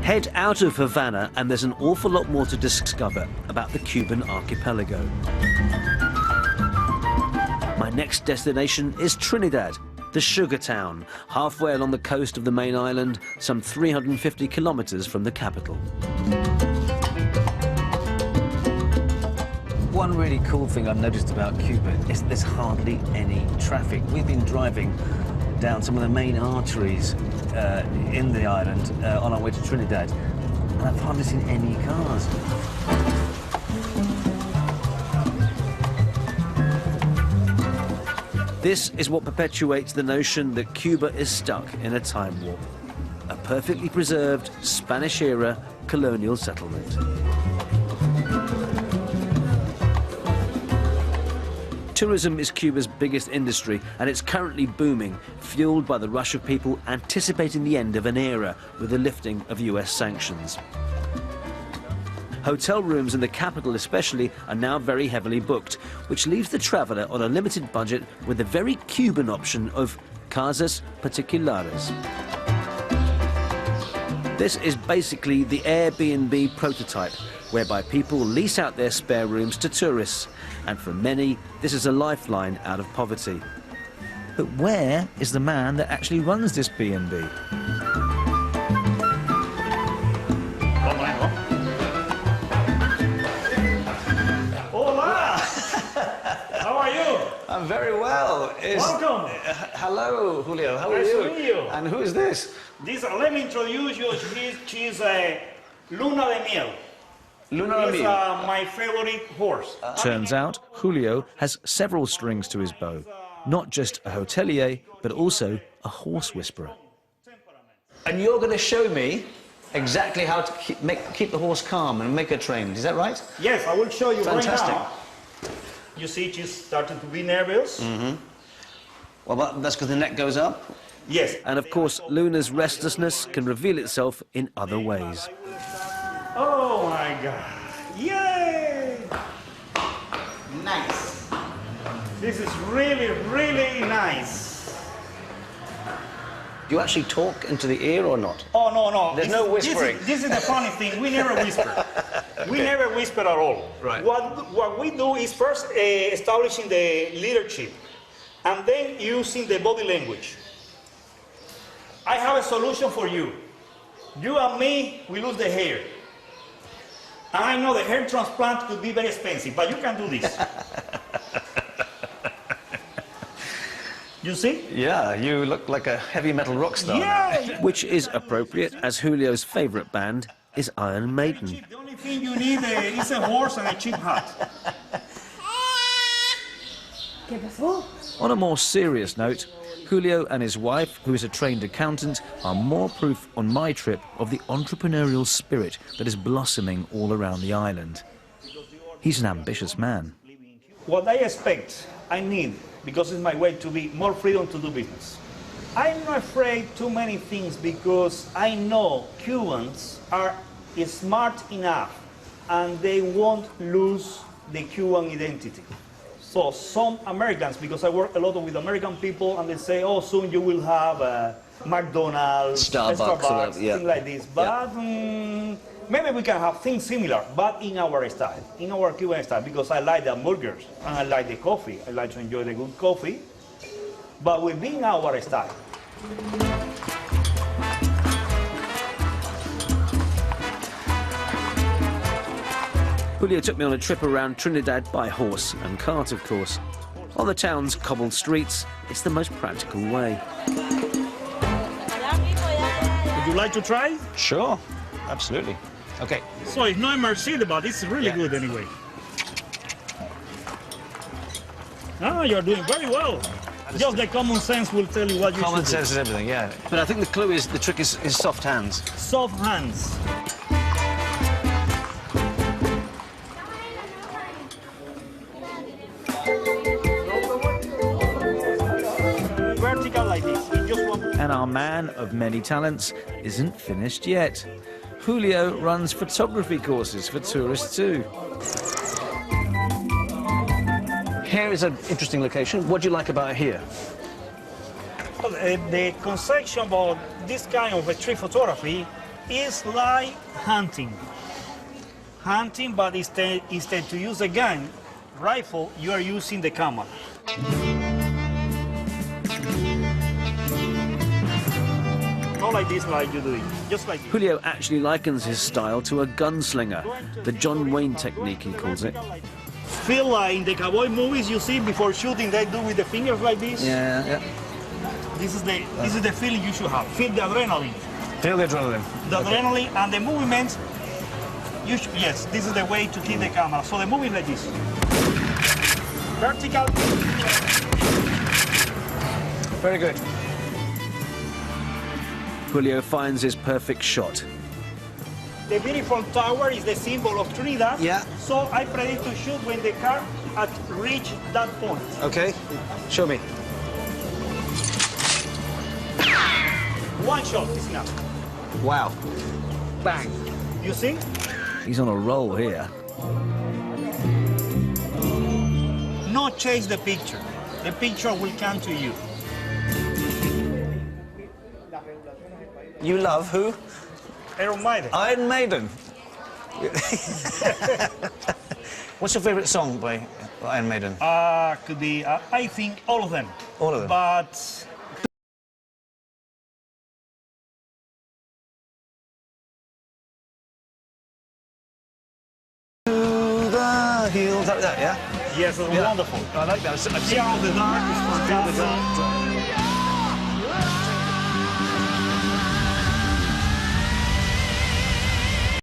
Head out of Havana and there's an awful lot more to discover about the Cuban archipelago. My next destination is Trinidad, the sugar town, halfway along the coast of the main island, some 350 kilometers from the capital. One really cool thing I've noticed about Cuba is there's hardly any traffic. We've been driving down some of the main arteries in the island on our way to Trinidad, and I've hardly seen any cars. This is what perpetuates the notion that Cuba is stuck in a time warp, a perfectly preserved Spanish-era colonial settlement. Tourism is Cuba's biggest industry, and it's currently booming, fueled by the rush of people anticipating the end of an era with the lifting of US sanctions. Hotel rooms in the capital especially are now very heavily booked, which leaves the traveller on a limited budget with the very Cuban option of casas particulares. This is basically the Airbnb prototype, whereby people lease out their spare rooms to tourists, and for many, this is a lifeline out of poverty. But where is the man that actually runs this B&B? Hola! How are you? I'm very well. Welcome. Hello, Julio. How are Nice you? to meet you. And who is this? Let me introduce you. She's Luna de Miel. Luna de He's Miel. my favorite horse. Turns out, Julio has several strings to his bow. Not just a hotelier, but also a horse whisperer. And you're going to show me exactly how to keep the horse calm and make her trained. Is that right? Yes, I will show you. Fantastic. Right now. You see, she's starting to be nervous. Mm-hmm. Well, that's because the neck goes up? Yes. And of course, Luna's restlessness can reveal itself in other ways. Oh my God. Yay! Nice. This is really, really nice. Do you actually talk into the ear or not? Oh, no, no. There's no whispering. This is the funny thing. We never whisper. Okay. We never whisper at all. Right. What we do is first establishing the leadership and then using the body language. I have a solution for you. You and me, we lose the hair. And I know the hair transplant could be very expensive, but you can do this. You see? Yeah, you look like a heavy metal rock star. Yeah! Which is appropriate, as Julio's favourite band is Iron Maiden. The only thing you need is a horse and a cheap hat. On a more serious note, Julio and his wife, who is a trained accountant, are more proof on my trip of the entrepreneurial spirit that is blossoming all around the island. He's an ambitious man. What I expect, I need, because it's my way to be more freedom to do business. I'm not afraid too many things because I know Cubans are smart enough and they won't lose the Cuban identity. So some Americans, because I work a lot with American people, and they say, oh, soon you will have McDonald's, Starbucks, things like this. But maybe we can have things similar, but in our style, in our Cuban style, because I like the hamburgers, and I like the coffee. I like to enjoy the good coffee, but within our style. Julio took me on a trip around Trinidad by horse and cart, of course. On the town's cobbled streets, it's the most practical way. Would you like to try? Sure, absolutely. Okay. So it's not Mercedes, but it's really good anyway. Ah, you're doing very well. Just the common sense will tell you what you should do. Common sense is everything, yeah. But I think the clue is, the trick is soft hands. Soft hands. Vertical like this. And our man of many talents isn't finished yet. Julio runs photography courses for tourists too. Here is an interesting location. What do you like about here? The conception about this kind of street photography is like hunting. Hunting, but instead to use a gun, rifle, you are using the camera. Not like this, like you do it, just like this. Julio actually likens his style to a gunslinger, the John Wayne technique, he calls it. Feel like in the cowboy movies you see before shooting, they do with the fingers like this. Yeah. This is the feeling you should have. Feel the adrenaline. Feel the adrenaline. The adrenaline and the movements. Yes, this is the way to keep the camera. So the movement like this. Vertical. Very good. Julio finds his perfect shot. The beautiful tower is the symbol of Trinidad. Yeah. So I predict to shoot when the car had reached that point. Okay, show me. One shot is enough. Wow. Bang. You see? He's on a roll here. Not chase the picture. The picture will come to you. You love who? Iron Maiden. Iron Maiden. What's your favourite song by Iron Maiden? Could be, I think, all of them. All of them? But That, yeah? yes, it's wonderful. I like that. Fear of the dark is fantastic.